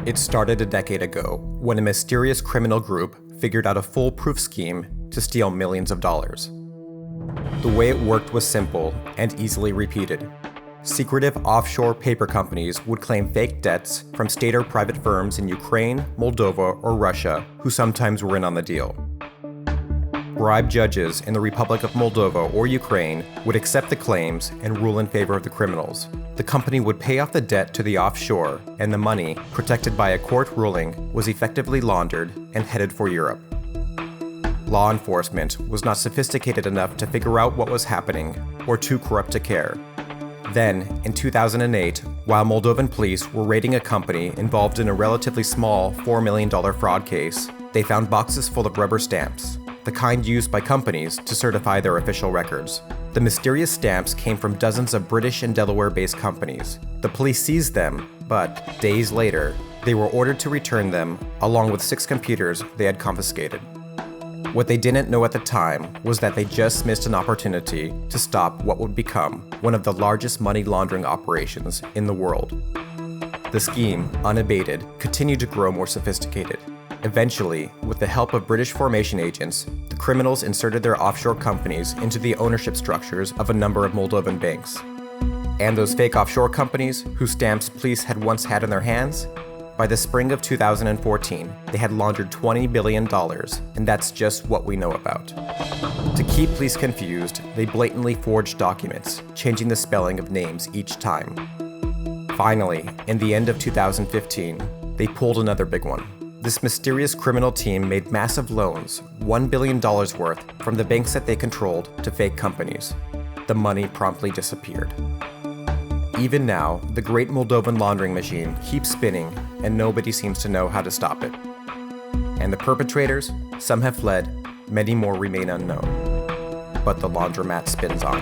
It started a decade ago when a mysterious criminal group figured out a foolproof scheme to steal millions of dollars. The way it worked was simple and easily repeated. Secretive offshore paper companies would claim fake debts from state or private firms in Ukraine, Moldova, or Russia who sometimes were in on the deal. Bribed judges in the Republic of Moldova or Ukraine would accept the claims and rule in favor of the criminals. The company would pay off the debt to the offshore, and the money, protected by a court ruling, was effectively laundered and headed for Europe. Law enforcement was not sophisticated enough to figure out what was happening, or too corrupt to care. Then, in 2008, while Moldovan police were raiding a company involved in a relatively small $4 million fraud case, they found boxes full of rubber stamps, the kind used by companies to certify their official records. The mysterious stamps came from dozens of British and Delaware-based companies. The police seized them, but days later, they were ordered to return them, along with 6 computers they had confiscated. What they didn't know at the time was that they just missed an opportunity to stop what would become one of the largest money laundering operations in the world. The scheme, unabated, continued to grow more sophisticated. Eventually, with the help of British formation agents, the criminals inserted their offshore companies into the ownership structures of a number of Moldovan banks. And those fake offshore companies, whose stamps police had once had in their hands, by the spring of 2014, they had laundered $20 billion, and that's just what we know about. To keep police confused, they blatantly forged documents, changing the spelling of names each time. Finally, in the end of 2015, they pulled another big one. This mysterious criminal team made massive loans, $1 billion worth, from the banks that they controlled to fake companies. The money promptly disappeared. Even now, the great Moldovan laundering machine keeps spinning, and nobody seems to know how to stop it. And the perpetrators? Some have fled, many more remain unknown. But the laundromat spins on.